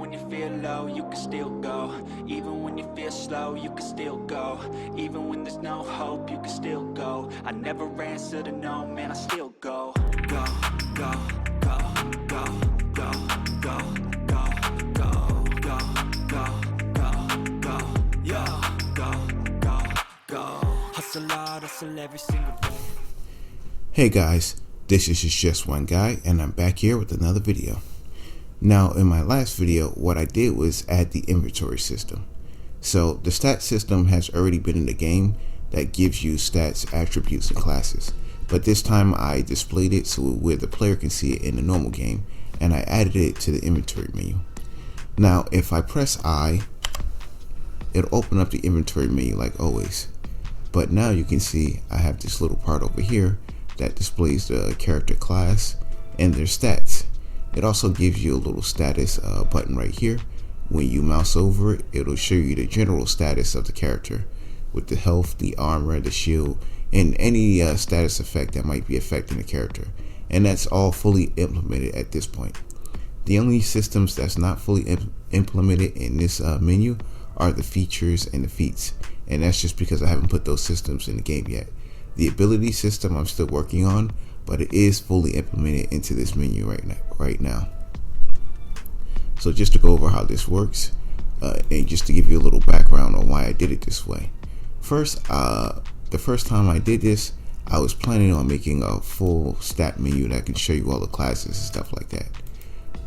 when you feel low, you can still go. Even when you feel slow, you can still go. Even when there's no hope, you can still go. I never answer to no, man, I still go. Go, go, go, go, go, go, go, go, go, go, go, go, yo, go, go, go. Hustle hard, hustle every single day. Hey guys, this is Just One Guy, and I'm back here with another video. Now, in my last video, what I did was add the inventory system. So the stat system has already been in the game that gives you stats, attributes, and classes. But this time I displayed it so where the player can see it in the normal game, and I added it to the inventory menu. Now, if I press I, it'll open up the inventory menu like always. But now you can see I have this little part over here that displays the character class and their stats. It also gives you a little status button right here. When you mouse over it, it'll show you the general status of the character with the health, the armor, the shield, and any status effect that might be affecting the character. And that's all fully implemented at this point. The only systems that's not fully implemented in this menu are the features and the feats. And that's just because I haven't put those systems in the game yet. The ability system I'm still working on, but it is fully implemented into this menu right now. So just to go over how this works, and just to give you a little background on why I did it this way. First, the first time I did this, I was planning on making a full stat menu that can show you all the classes and stuff like that.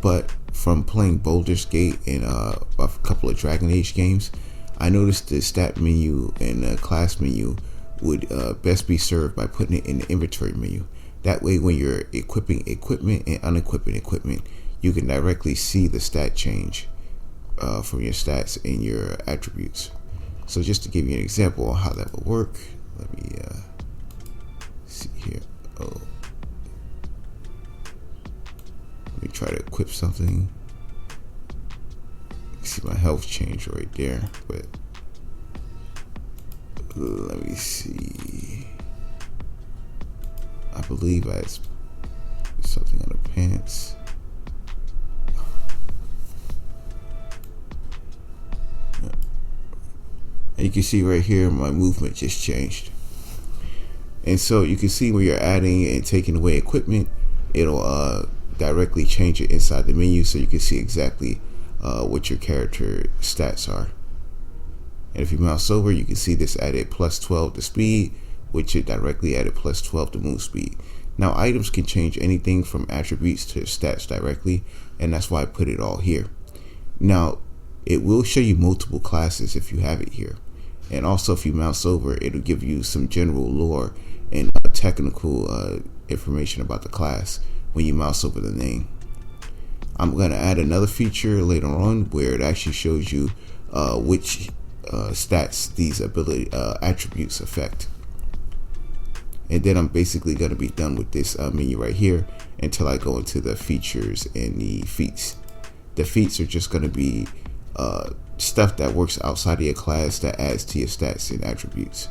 But from playing Baldur's Gate and a couple of Dragon Age games, I noticed the stat menu and the class menu would best be served by putting it in the inventory menu. That way, when you're equipping equipment and unequipping equipment, you can directly see the stat change from your stats and your attributes. So just to give you an example of how that would work, let me see here. Let me try to equip something. See my health change right there, but let me see. I believe I had something on the pants. And you can see right here my movement just changed. And so you can see when you're adding and taking away equipment, it'll directly change it inside the menu so you can see exactly what your character stats are. And if you mouse over, you can see this added plus 12 to speed, which it directly added plus 12 to move speed. Now, items can change anything from attributes to stats directly, and that's why I put it all here. Now, it will show you multiple classes if you have it here. And also, if you mouse over, it'll give you some general lore and technical information about the class when you mouse over the name. I'm going to add another feature later on where it actually shows you which stats these attributes affect. And then I'm basically going to be done with this menu right here until I go into the features and the feats. The feats are just going to be stuff that works outside of your class that adds to your stats and attributes.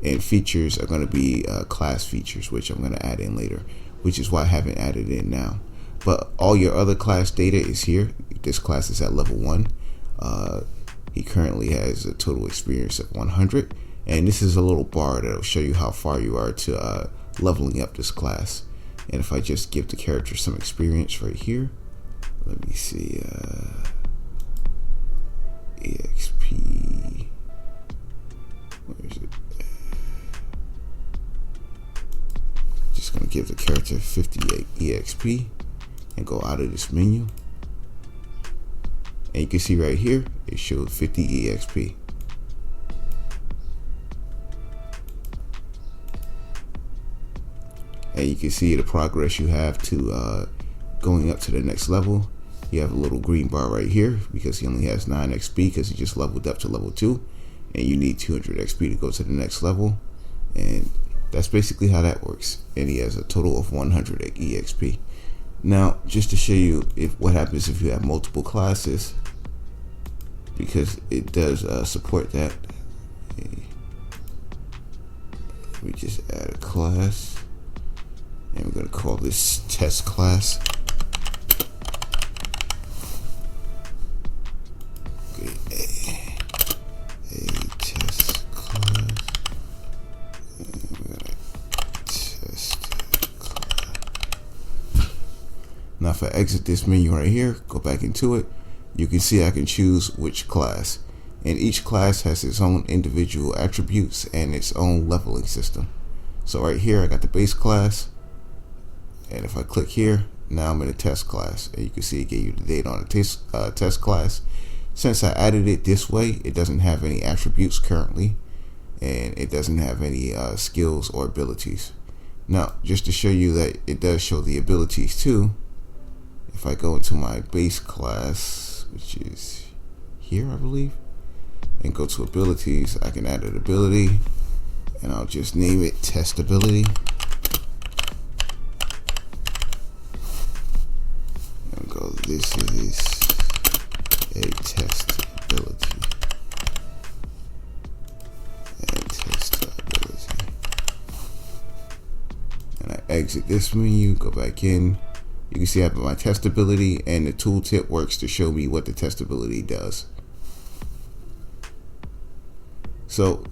And features are going to be class features, which I'm going to add in later, which is why I haven't added in now. But all your other class data is here. This class is at level 1. He currently has a total experience of 100. And this is a little bar that will show you how far you are to leveling up this class. And if I just give the character some experience right here, let me see, EXP, where is it? Just gonna give the character 58 EXP and go out of this menu. And you can see right here, it showed 50 EXP. And you can see the progress you have to going up to the next level. You have a little green bar right here because he only has 9 XP because he just leveled up to level 2. And you need 200 XP to go to the next level. And that's basically how that works. And he has a total of 100 EXP. Now, just to show you what happens if you have multiple classes, because it does support that. Let me just add a class. And we're going to call this test class. if I exit this menu right here, go back into it, you can see I can choose which class. And each class has its own individual attributes and its own leveling system. So right here I got the base class, and if I click here, now I'm in a test class, and you can see it gave you the data on the test class. Since I added it this way, it doesn't have any attributes currently, and it doesn't have any skills or abilities. Now, just to show you that it does show the abilities too, if I go into my base class, which is here I believe, and go to abilities, I can add an ability, and I'll just name it test ability. And go, this is a test ability. And test ability. And I exit this menu, go back in. You can see I have my test ability, and the tooltip works to show me what the test ability does. So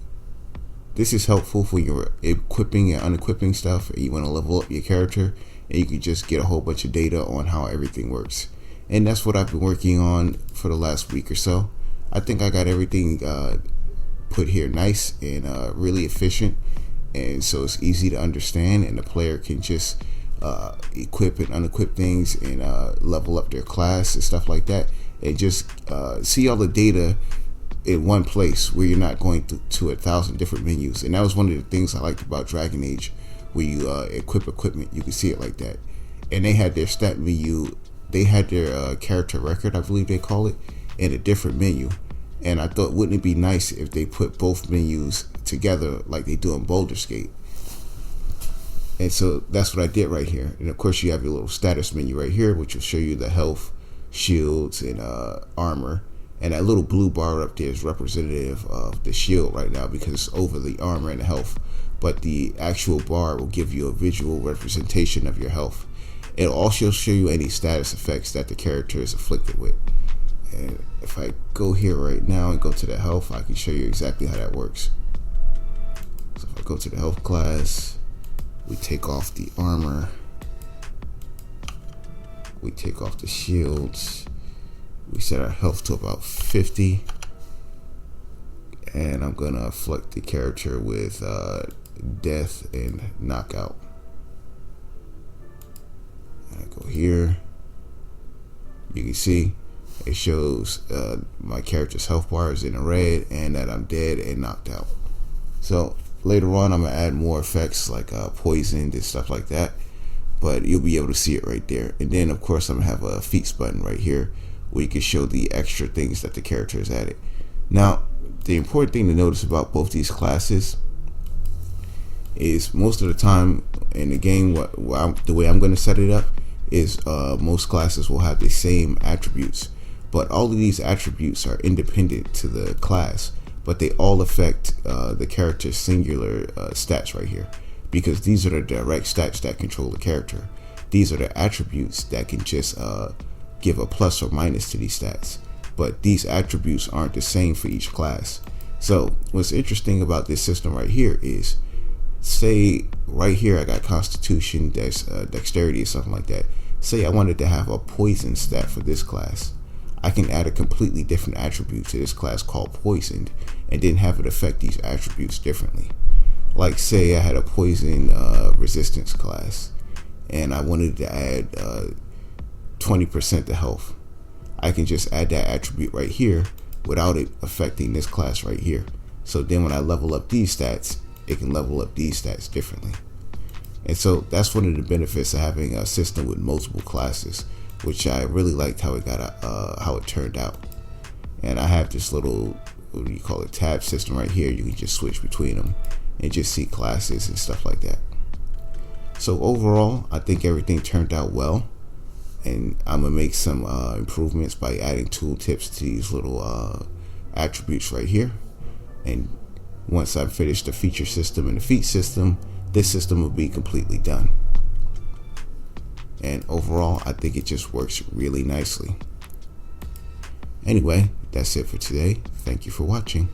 this is helpful for your equipping and unequipping stuff. You want to level up your character, and you can just get a whole bunch of data on how everything works. And that's what I've been working on for the last week or so. I think I got everything put here nice and really efficient, and so it's easy to understand, and the player can just equip and unequip things and level up their class and stuff like that, and just see all the data in one place where you're not going to 1,000 different menus. And that was one of the things I liked about Dragon Age, where you equip equipment, you can see it like that. And they had their stat menu, they had their character record, I believe they call it, in a different menu. And I thought, wouldn't it be nice if they put both menus together like they do in Baldur's Gate? And so that's what I did right here. And of course you have your little status menu right here, which will show you the health, shields, and armor. And that little blue bar up there is representative of the shield right now because it's over the armor and the health. But the actual bar will give you a visual representation of your health. It'll also show you any status effects that the character is afflicted with. And if I go here right now and go to the health, I can show you exactly how that works. So if I go to the health class, we take off the armor, we take off the shields, we set our health to about 50, and I'm gonna afflict the character with death and knockout. And I go here, you can see it shows my character's health bar is in the red and that I'm dead and knocked out. So later on I'm gonna add more effects like poisoned and stuff like that, but you'll be able to see it right there. And then of course I'm gonna have a feats button right here where you can show the extra things that the character has added. Now, the important thing to notice about both these classes is most of the time in the game, the way I'm going to set it up is most classes will have the same attributes, but all of these attributes are independent to the class, but they all affect the character's singular stats right here, because these are the direct stats that control the character. These are the attributes that can just give a plus or minus to these stats, but these attributes aren't the same for each class. So what's interesting about this system right here is, say right here I got constitution, that's dexterity or something like that. Say I wanted to have a poison stat for this class, I can add a completely different attribute to this class called poisoned, and then have it affect these attributes differently. Like say I had a poison resistance class and I wanted to add 20% to health. I can just add that attribute right here without it affecting this class right here. So then when I level up these stats, it can level up these stats differently. And so that's one of the benefits of having a system with multiple classes, which I really liked how it turned out. And I have this little, what do you call it, tab system right here. You can just switch between them and just see classes and stuff like that. So overall, I think everything turned out well, and I'm gonna make some improvements by adding tooltips to these little attributes right here. And once I've finished the feature system and the feat system, this system will be completely done. And overall, I think it just works really nicely. Anyway, that's it for today. Thank you for watching.